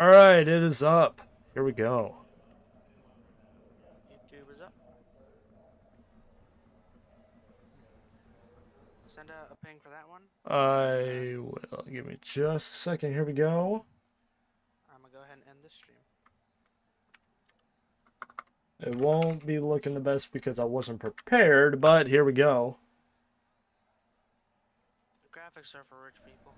Alright, it is up. Here we go. YouTube is up. Send a ping for that one. I will. Give me just a second. Here we go. I'm gonna go ahead and end this stream. It won't be looking the best because I wasn't prepared, but here we go. The graphics are for rich people.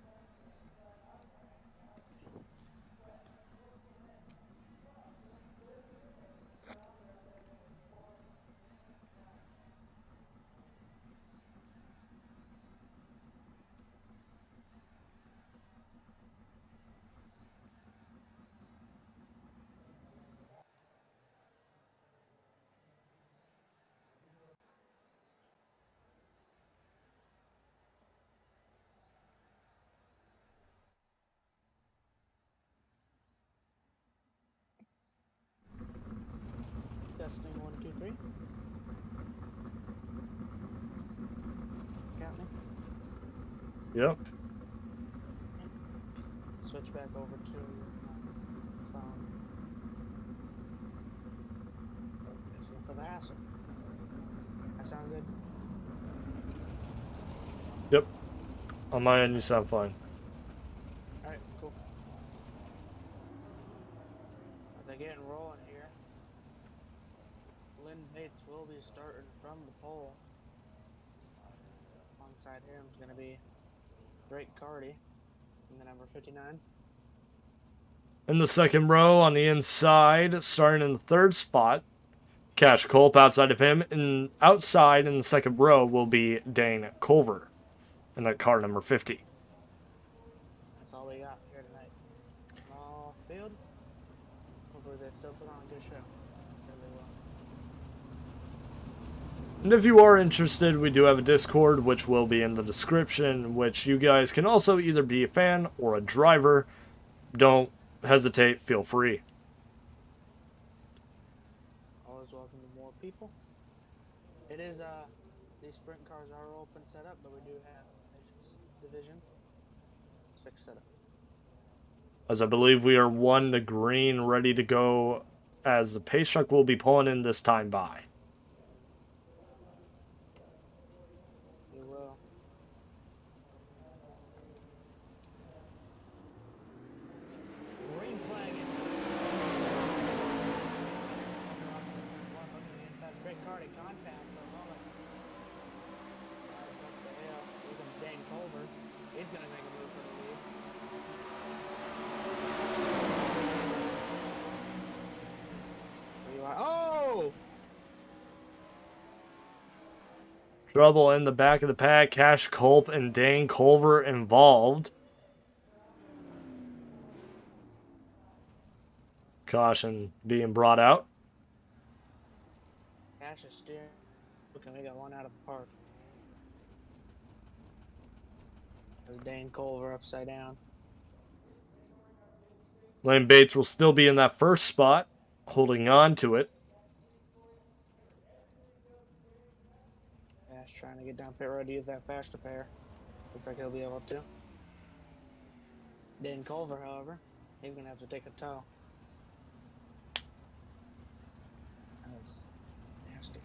Testing 1, 2, 3. Got me. Yep. Switch back over to phone. It's less of a hassle. That sound good? Yep. On my end, you sound fine. Alright, cool. They're getting rolling here. Lynn Bates will be starting from the pole. Alongside him is going to be Drake Carty in the number 59. In the second row on the inside, starting in the third spot, Cash Culp outside of him. And outside in the second row will be Dane Culver in that car number 50. That's all we got here tonight. Small field. Hopefully they still put on a good show. Really well. And if you are interested, we do have a Discord, which will be in the description, which you guys can also either be a fan or a driver. Don't hesitate, feel free. Always welcome to more people. It is, these sprint cars are open setup, but we do have division. Fixed setup. As I believe we are 1 to green, ready to go, as the pace truck will be pulling in this time by. You will. Green flag. Looking inside straight Carty contact for a moment. Up the hill. Here comes Dane Culver. He's going to make a move for the lead. There you are. Oh! Trouble in the back of the pack. Cash Culp and Dane Culver involved. Caution being brought out. Cash is steering. Looking, we got one out of the park. There's Dane Culver upside down. Lane Bates will still be in that first spot, holding on to it. Cash trying to get down pit road to use that faster pair. Looks like he'll be able to. Dane Culver, however, he's going to have to take a tow. That was nasty.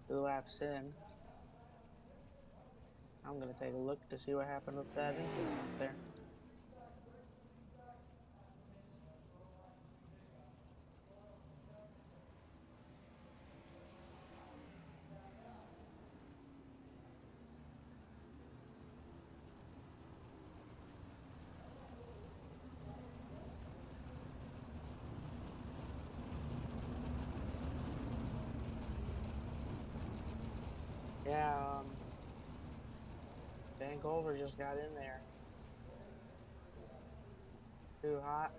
Two laps in. I'm going to take a look to see what happened with that incident up there. Yeah, Dane Culver just got in there. Too hot.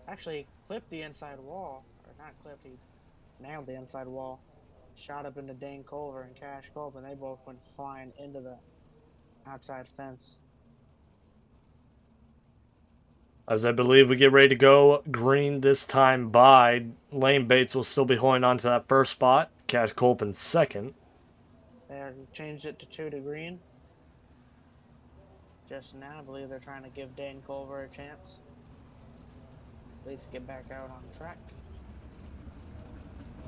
Actually, clipped the inside wall. Or not clipped, he nailed the inside wall. Shot up into Dane Culver and Cash Culp, and they both went flying into the outside fence. As I believe we get ready to go green this time by, Lane Bates will still be holding on to that first spot. Cash Culp in second. They changed it to 2 to green. Just now, I believe they're trying to give Dane Culver a chance. At least get back out on track.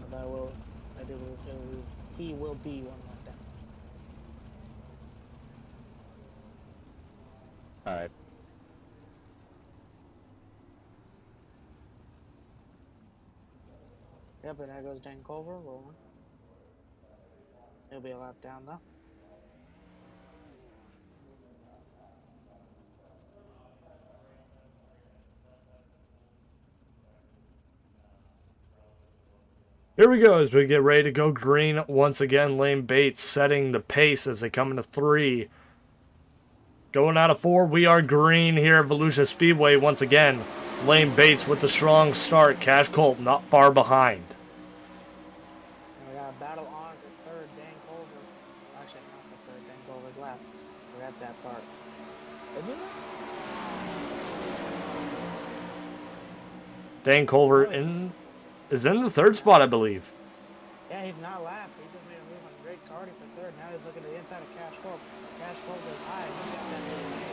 Although I do believe he will be one lap down. All right. Yep, and there goes Dan Culver rolling. He'll be a lap down though. Here we go as we get ready to go green once again. Lane Bates setting the pace as they come into 3. Going out of 4, we are green here at Volusia Speedway once again. Lane Bates with the strong start. Cash Culp not far behind. And we got a battle on for 3rd, Dan Culver. Actually, not for 3rd, Dan Culver's lap. We're at that part. Is it? Dan Culver is in the 3rd spot, I believe. Yeah, he's not lapped. He just made a move on Great Cardi for 3rd. Now he's looking to the inside of Cash Culp. Cash Culp goes high. He's got that move made.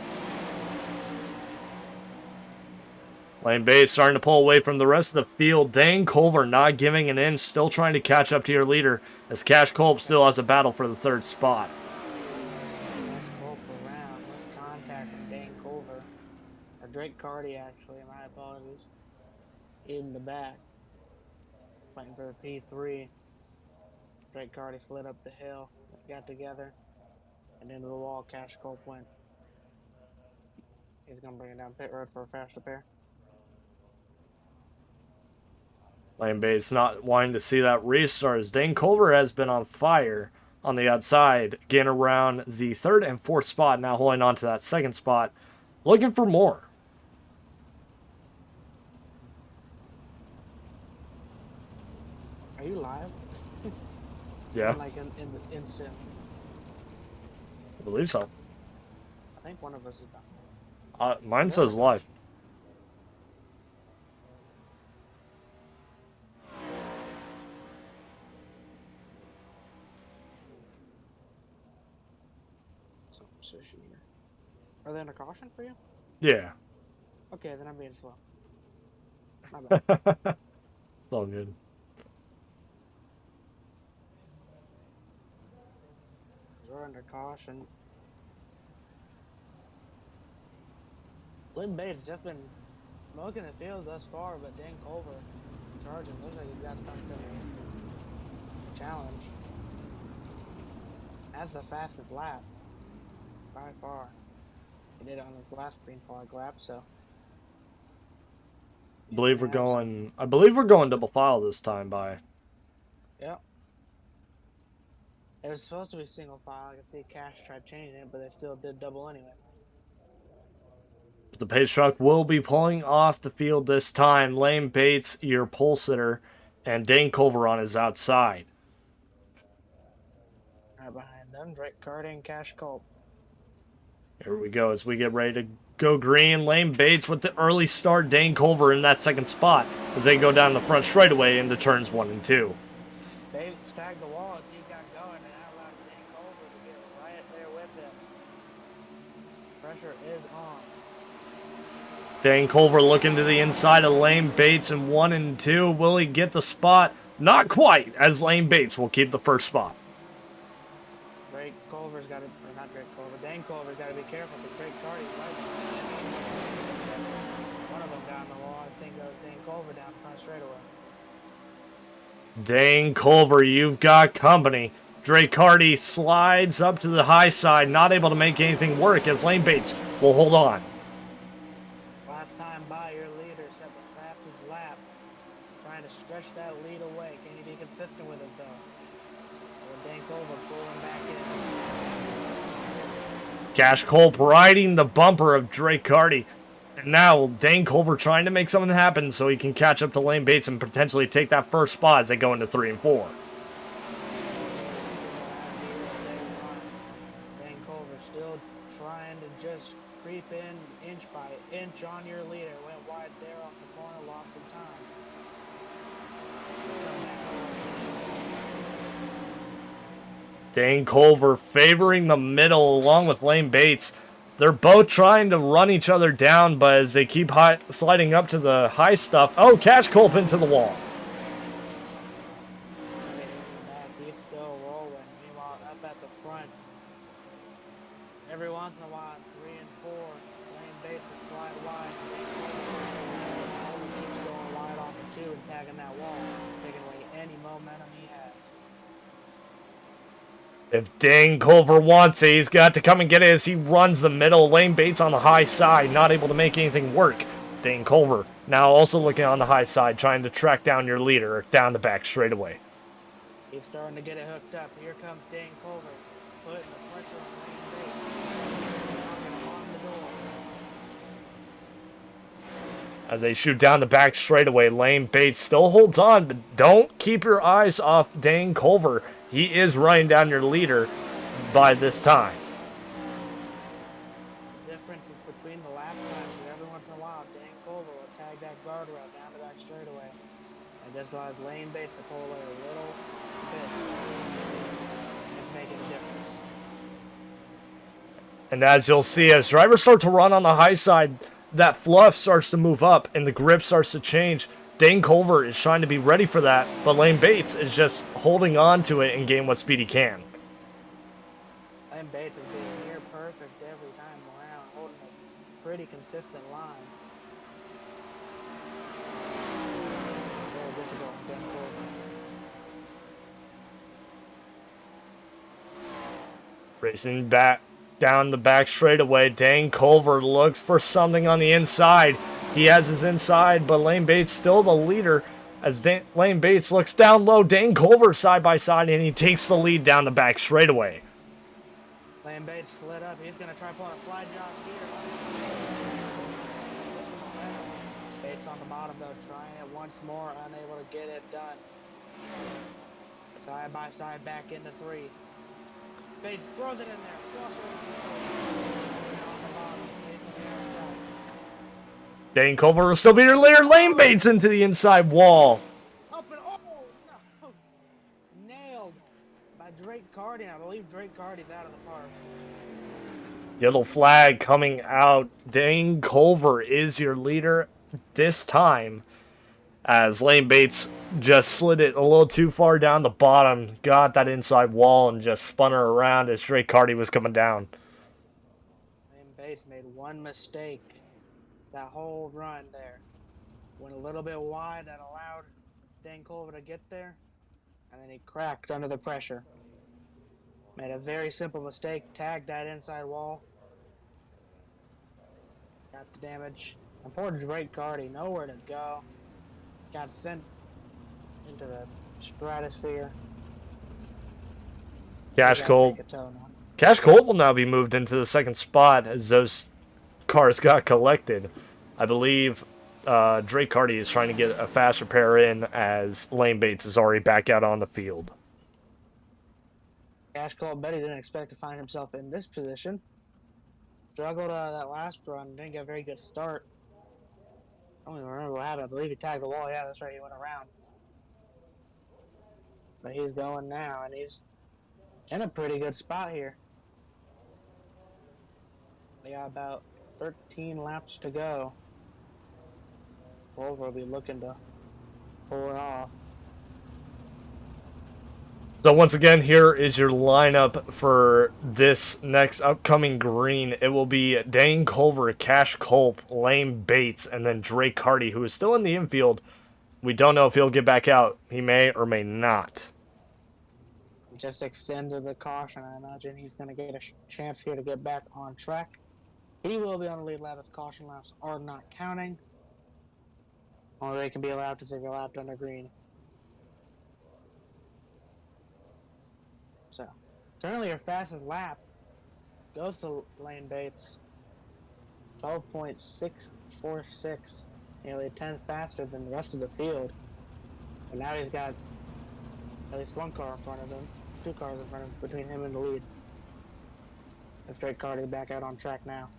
Lane Bates starting to pull away from the rest of the field. Dan Culver not giving an inch, still trying to catch up to your leader as Cash Culp still has a battle for the 3rd spot. Cash Culp around with contact from Dan Culver. Or Drake Cardi, actually. My apologies. In the back. Fighting for a P3. Drake Cardi slid up the hill. Got together. And into the wall, Cash Culp went. He's going to bring it down pit road for a fast repair. Lane Bates not wanting to see that restart as Dan Culver has been on fire on the outside, getting around the 3rd and 4th spot, now holding on to that 2nd spot, looking for more. Are you live? Yeah, Like in sim. I believe so. I think one of us is back. Mine says live. Something sushi here. Are they under caution for you? Yeah. Okay, then I'm being slow. My bad. It's all good. We're under caution. Lynn Bates just been smoking the field thus far, but Dan Culver charging. Looks like he's got something to challenge. That's the fastest lap by far. He did it on his last green flag lap, so. I believe we're going double file this time by. Yep. It was supposed to be single file. I can see Cash tried changing it, but they still did double anyway. The pace truck will be pulling off the field this time. Lane Bates, your pole sitter, and Dan Culver on his outside. Right behind them, Drake Cardi and Cash Culp. Here we go as we get ready to go green. Lane Bates with the early start. Dan Culver in that 2nd spot as they go down the front straightaway into turns 1 and 2. Bates tagged the wall as he got going and allowed Dan Culver to get right there with him. Pressure is on. Dan Culver looking to the inside of Lane Bates in 1 and 2. Will he get the spot? Not quite, as Lane Bates will keep the 1st spot. Drake Culver's got to, or not Drake Culver, Dan Culver's got to be careful because Drake Cardi's right behind him. One of them down the wall, I think that was Dan Culver down the front straightaway. Dan Culver, you've got company. Drake Cardi slides up to the high side, not able to make anything work as Lane Bates will hold on. Last time by, your leader set the fastest lap, trying to stretch that lead away. Can he be consistent with it though? Or Dan Culver pulling back in. Cash Culp riding the bumper of Drake Cardi. And now Dan Culver trying to make something happen so he can catch up to Lane Bates and potentially take that 1st spot as they go into 3 and 4. Dan Culver still trying to just creep in inch by inch on your leader. Went wide there off the corner, lost some time. Come back, Dane Culver favoring the middle along with Lane Bates. They're both trying to run each other down, but as they keep sliding up to the high stuff. Oh, Cash Culp into the wall. back, he's still rolling. Meanwhile, up at the front, every once in a while, 3 and 4, Lane Bates will slide wide. Keeps going wide off of 2 and tagging that wall, taking away any momentum he has. If Dane Culver wants it, he's got to come and get it as he runs the middle. Lane Bates on the high side, not able to make anything work. Dane Culver now also looking on the high side, trying to track down your leader down the back straightaway. He's starting to get it hooked up. Here comes Dane Culver, putting the pressure on Lane Bates, knocking him on the door. As they shoot down the back straightaway, Lane Bates still holds on, but don't keep your eyes off Dane Culver. He is running down your leader by this time. The difference between the lap times is every once in a while, Dane Culver will tag that guardrail down to that straightaway. And just allows Lane Bates to pull away a little bit. It's making a difference. And as you'll see, as drivers start to run on the high side, that fluff starts to move up and the grip starts to change. Dane Culver is trying to be ready for that, but Lane Bates is just holding on to it and gain what speed he can. Lane Bates is being near perfect every time around, holding a pretty consistent line. Very difficult on Dane Culver. Racing back down the back straightaway, Dane Culver looks for something on the inside. He has his inside, but Lane Bates still the leader. As Lane Bates looks down low, Dane Culver side by side, and he takes the lead down the back straightaway. Lane Bates slid up. He's going to try pulling a slide job here. Bates on the bottom, though, trying it once more, unable to get it done. Side by side back into 3. Bates throws it in there. On the bottom. Bates on the outside. Dane Culver will still be your leader. Lane Bates into the inside wall. Up and no! Nailed by Drake Cardy. I believe Drake Cardy's out of the park. Yellow flag coming out. Dane Culver is your leader this time, as Lane Bates just slid it a little too far down the bottom, got that inside wall, and just spun her around as Drake Cardy was coming down. Lane Bates made one mistake that whole run there. Went a little bit wide, that allowed Dane Culver to get there, and then he cracked under the pressure. Made a very simple mistake, tagged that inside wall. Got the damage. And poor Drake Cardy, nowhere to go. Got sent into the stratosphere. Cash Culp will now be moved into the second spot as those cars got collected. I believe Drake Cardy is trying to get a fast repair in as Lane Bates is already back out on the field. Cash Culp bet he didn't expect to find himself in this position. Struggled that last run, didn't get a very good start. I don't even remember what happened. I believe he tagged the wall. Yeah, that's right, he went around. But he's going now, and he's in a pretty good spot here. They got about 13 laps to go. Culver will be looking to pull it off. So once again, here is your lineup for this next upcoming green. It will be Dane Culver, Cash Culp, Lane Bates, and then Drake Cardy, who is still in the infield. We don't know if he'll get back out. He may or may not. Just extended the caution. I imagine he's going to get a chance here to get back on track. He will be on the lead lap if caution laps are not counting. Or they can be allowed to take a lap under green. So, currently your fastest lap goes to Lane Bates. 12.646. Nearly 10 faster than the rest of the field. And now he's got at least one car in front of him. 2 cars in front of him, between him and the lead. Let's Drake Cardy back out on track now.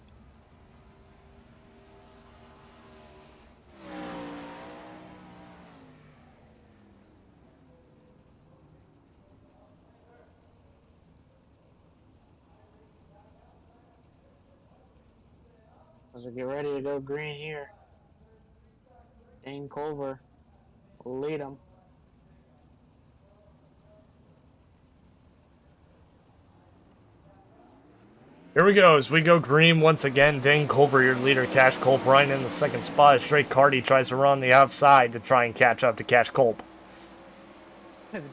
So get ready to go green here. Dane Culver will lead them. Here we go. As we go green once again, Dane Culver, your leader, Cash Culp, right in the second spot as Drake Carty tries to run the outside to try and catch up to Cash Culp.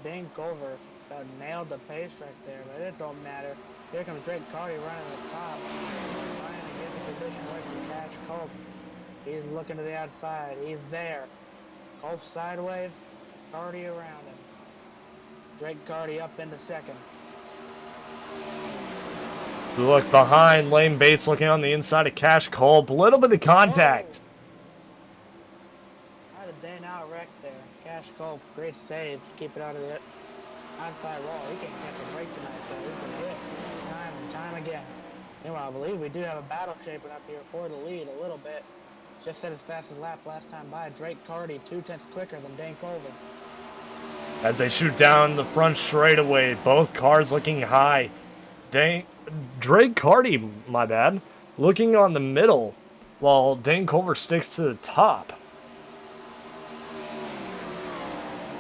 Dane Culver nailed the pace right there, but it don't matter. Here comes Drake Carty running the top, trying to get the position away from Cash Culp. He's looking to the outside. He's there. Culp sideways, Carty around him. Drake Carty up into second. We look behind, Lane Bates looking on the inside of Cash Culp. A little bit of contact. How did Dane out-wreck there? Cash Culp, great saves. Keep it out of the outside wall. He can't catch a break tonight, though. He's been hit time and time again. Meanwhile, I believe we do have a battle shaping up here for the lead a little bit. Just set his fastest lap last time by. Drake Carty, 2/10 quicker than Dane Culver. As they shoot down the front straightaway, both cars looking high. Drake Carty, my bad, looking on the middle, while Dane Culver sticks to the top.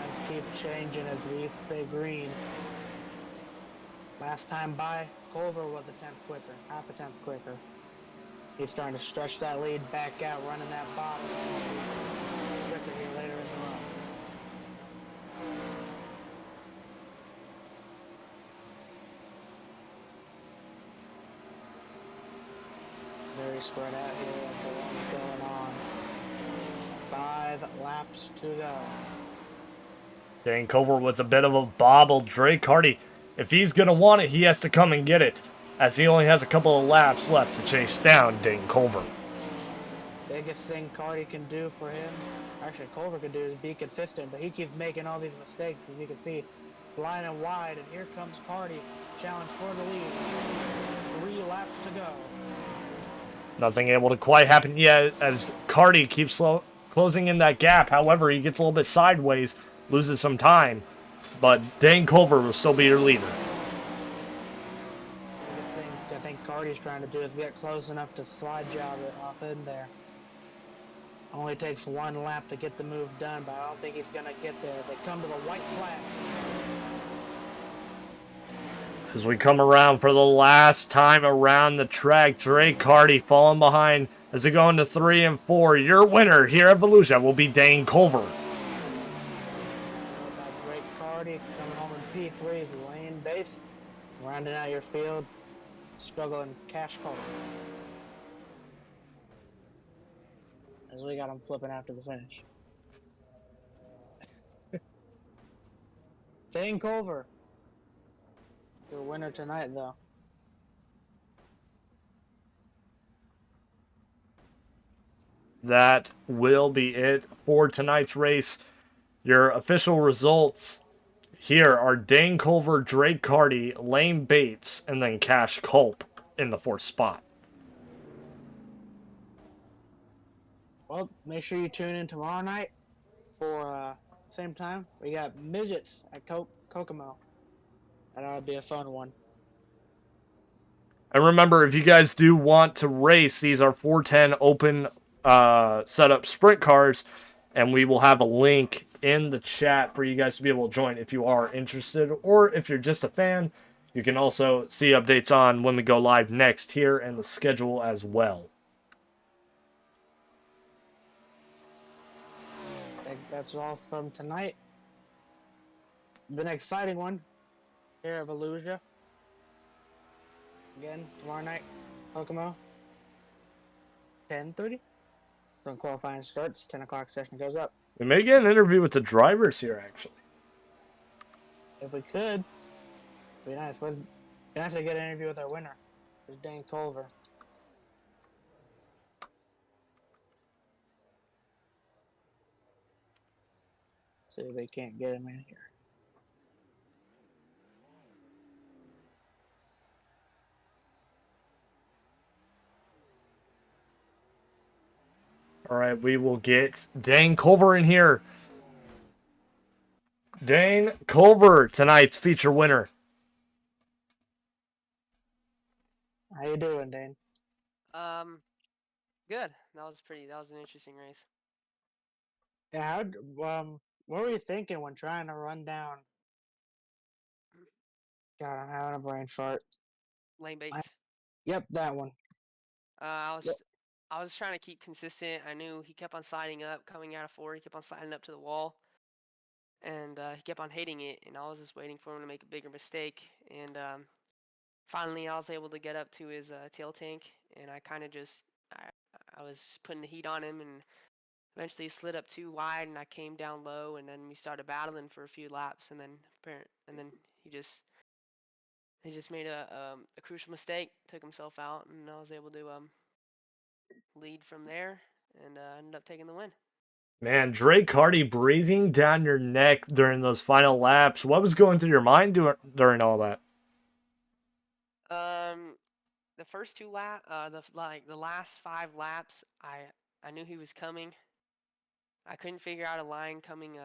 Let's keep changing as we stay green. Last time by, Culver was a 10th quicker, half a 10th quicker. He's starting to stretch that lead back out, running that bottom. Quicker here later in the run. Very spread out here with what's going on. 5 laps to go. Dane Culver with a bit of a bobble. Drake Carty, if he's going to want it, he has to come and get it, as he only has a couple of laps left to chase down Dane Culver. Biggest thing Carty can do for him, actually Culver could do, is be consistent, but he keeps making all these mistakes, as you can see, blind and wide, and here comes Carty, challenge for the lead. 3 laps to go. Nothing able to quite happen yet as Carty keeps closing in that gap. However, he gets a little bit sideways, loses some time, but Dane Culver will still be your leader. The thing I think Carty's trying to do is get close enough to slide job it off in there. Only takes 1 lap to get the move done, but I don't think he's going to get there. They come to the white flag. As we come around for the last time around the track, Drake Carty falling behind as they go into 3 and 4. Your winner here at Volusia will be Dane Culver. Drake Carty coming home in P3's Lane Bates. Rounding out your field, struggling Cash Culver. As we got him flipping after the finish. Dane Culver. Your winner tonight, though. That will be it for tonight's race. Your official results here are Dane Culver, Drake Carty, Lane Bates, and then Cash Culp in the 4th spot. Well, make sure you tune in tomorrow night for same time. We got midgets at Kokomo. That'll be a fun one. And remember, if you guys do want to race, these are 410 open setup sprint cars, and we will have a link in the chat for you guys to be able to join if you are interested, or if you're just a fan, you can also see updates on when we go live next here and the schedule as well. I think that's all from tonight. Been an exciting one here at Volusia. Again, tomorrow night, Kokomo. 10:30. When qualifying starts, 10 o'clock session goes up. We may get an interview with the drivers here, actually. If we could, it'd be nice. But be nice to get an interview with our winner. It's Dane Culver. See if they can't get him in here. All right, we will get Dane Culver in here. Dane Culver, tonight's feature winner. How you doing, Dane? Good. That was an interesting race. Yeah, what were you thinking when trying to run down? God, I'm having a brain fart. Lane I, Bates. yep, that one. I Yep. was I was trying to keep consistent. I knew he kept on sliding up, coming out of 4. He kept on sliding up to the wall, and he kept on hitting it. And I was just waiting for him to make a bigger mistake. And finally, I was able to get up to his tail tank, and I kind of just I was putting the heat on him, and eventually he slid up too wide, and I came down low, and then we started battling for a few laps, and then he just made a crucial mistake, took himself out, and I was able to lead from there, and ended up taking the win. Man, Drake Hardy breathing down your neck during those final laps. What was going through your mind during all that? Um, the first 2 last 5 laps, I knew he was coming. I couldn't figure out a line coming.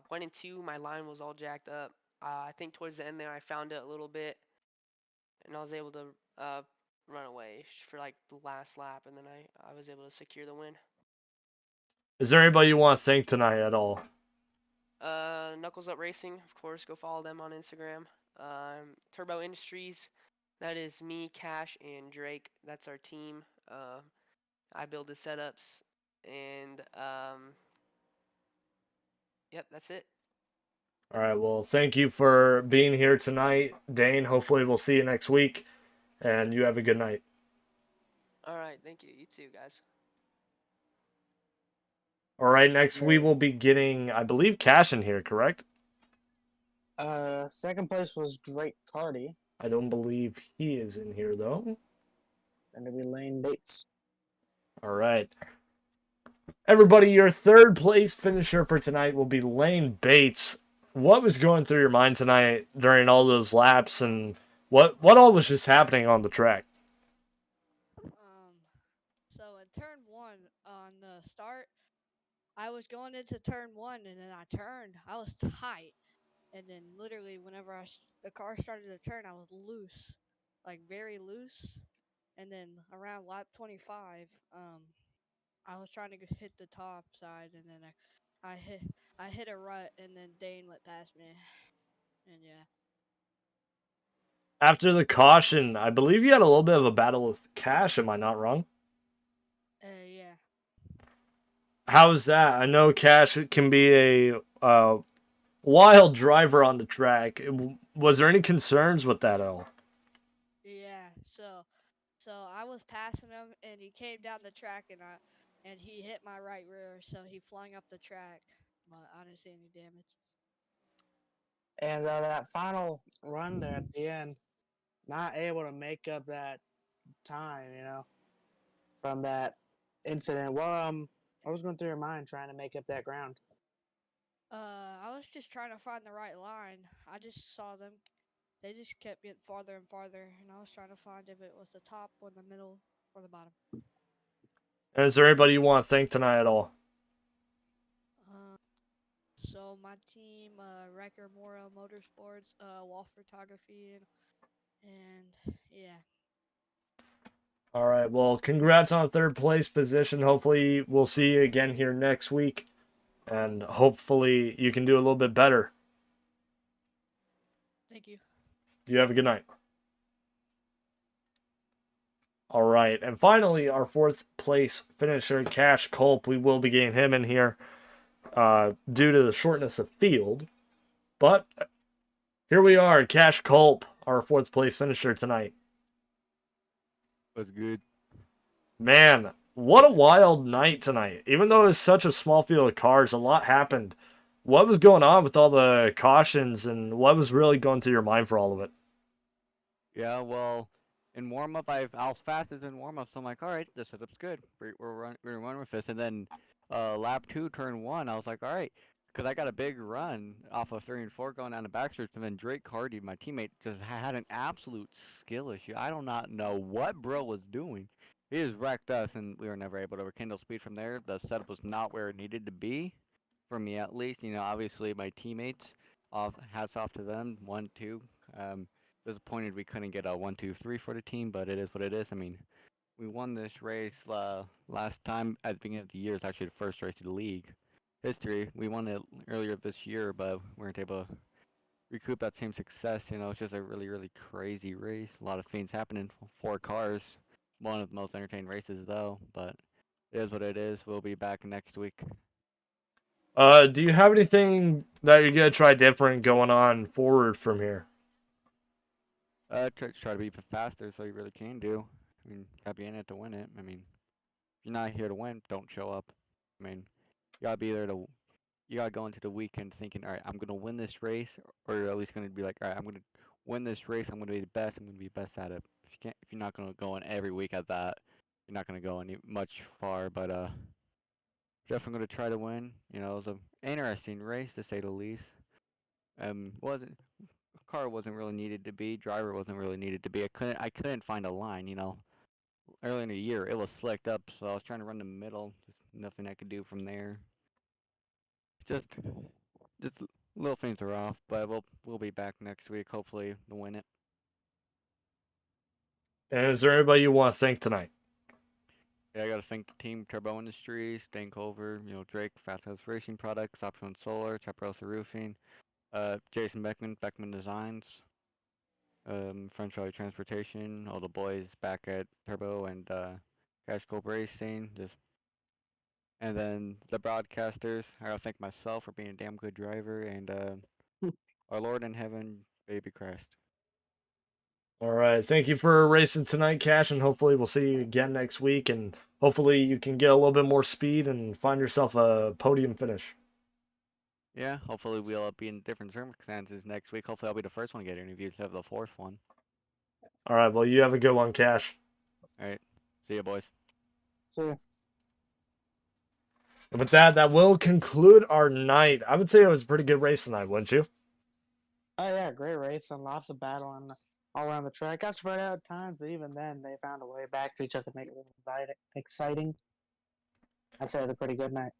1 and 2, my line was all jacked up. I think towards the end there, I found it a little bit, and I was able to run away for like the last lap, and then I was able to secure the win. Is there anybody you want to thank tonight at all? Knuckles Up Racing, of course. Go follow them on Instagram. Turbo Industries, that is me, Cash, and Drake. That's our team. I build the setups, and yep, that's it. All right, well, thank you for being here tonight, Dane. Hopefully, we'll see you next week, and you have a good night. All right, thank you. You too, guys. All right, next we Right. will be getting, I believe, Cash in here, correct? Second place was Drake Cardi, I don't believe he is in here, though. and it'll be Lane Bates. All right. Everybody, your third place finisher for tonight will be Lane Bates. What was going through your mind tonight during all those laps, and what all was just happening on the track? So in turn one on the start, I was going into turn one, and then I turned. I was tight, and then literally whenever the car started to turn, I was loose, like very loose. And then around lap 25, I was trying to hit the top side, and then I hit I hit a rut, and then Dane went past me, and yeah. After the caution, I believe you had a little bit of a battle with Cash, am I not wrong? Yeah. How is that? I know Cash can be a wild driver on the track. Was there any concerns with that at all? Yeah. So I was passing him, and he came down the track, and he hit my right rear, so he flung up the track, but I didn't see any damage. And that final run there at the end, not able to make up that time, from that incident. What was going through your mind trying to make up that ground? I was just trying to find the right line. I just saw them. They just kept getting farther and farther, and I was trying to find if it was the top or the middle or the bottom. And is there anybody you want to thank tonight at all? So my team, Wrecker Mora Motorsports, Wall Photography, and yeah. All right. Well, congrats on third place position. Hopefully, we'll see you again here next week, and hopefully, you can do a little bit better. Thank you. You have a good night. All right. And finally, our fourth place finisher, Cash Culp. We will be getting him in here due to the shortness of field. But here we are, Cash Culp, our fourth place finisher tonight. What's good? Man, what a wild night tonight. Even though it was such a small field of cars, a lot happened. What was going on with all the cautions, and what was really going through your mind for all of it? Yeah, well, in warm up, I was fastest in warm up, so I'm like, all right, the setup's good. We're running with this. And then, lap 2, turn 1, I was like, all right, because I got a big run off of 3 and 4 going down the backstretch, and then Drake Hardy, my teammate, just had an absolute skill issue. I do not know what bro was doing. He just wrecked us, and we were never able to rekindle speed from there. The setup was not where it needed to be, for me at least. You know, obviously my teammates, hats off to them, 1, 2. Disappointed we couldn't get a 1, 2, 3 for the team, but it is what it is. I mean, we won this race last time at the beginning of the year. It's actually the first race of the league history. We won it earlier this year, but we weren't able to recoup that same success. You know, it's just a really, really crazy race. A lot of things happening. 4 cars. One of the most entertaining races, though. But it is what it is. We'll be back next week. Do you have anything that you're gonna try different going on forward from here? Try to be faster, so you really can do. I mean, gotta be in it to win it. I mean, if you're not here to win, don't show up. I mean, you gotta be there to. You gotta go into the weekend thinking, all right, I'm gonna win this race, or you're at least gonna be like, all right, I'm gonna win this race. I'm gonna be the best. I'm gonna be best at it. If you're not gonna go in every week at that, you're not gonna go any much far. But definitely gonna try to win. You know, it was an interesting race to say the least. Wasn't car wasn't really needed to be, driver wasn't really needed to be. I couldn't find a line. You know, early in the year it was slicked up, so I was trying to run the middle. Just nothing I could do from there. Just just little things are off, but we'll be back next week, hopefully to win it. And is there anybody you want to thank tonight? Yeah, I gotta thank the team Turbo Industries, Dan Culver, you know, Drake, Fast House Racing Products, Option Solar, Chaparrosa Roofing, Jason Beckman Designs, French Valley Transportation, all the boys back at Turbo and Cash Cold Racing, and then the broadcasters. I gotta thank myself for being a damn good driver, and our Lord in heaven, baby Christ. All right. Thank you for racing tonight, Cash, and hopefully we'll see you again next week. And hopefully you can get a little bit more speed and find yourself a podium finish. Yeah, hopefully we'll be in different circumstances next week. Hopefully I'll be the first one to get interviewed instead of the fourth one. All right. Well, you have a good one, Cash. All right, see you, boys. So, And with that, that will conclude our night. I would say it was a pretty good race tonight, wouldn't you? oh yeah, great race and lots of battling all around the track. Got spread out at times, but even then they found a way back to each other to make it really exciting. I'd say it was a pretty good night.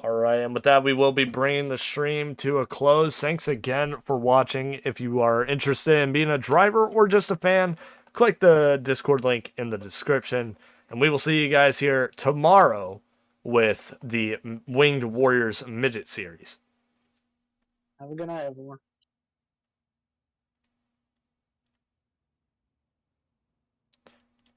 All right, and with that, we will be bringing the stream to a close. Thanks again for watching. If you are interested in being a driver or just a fan, click the Discord link in the description. And we will see you guys here tomorrow with the Winged Warriors Midget Series. Have a good night, everyone.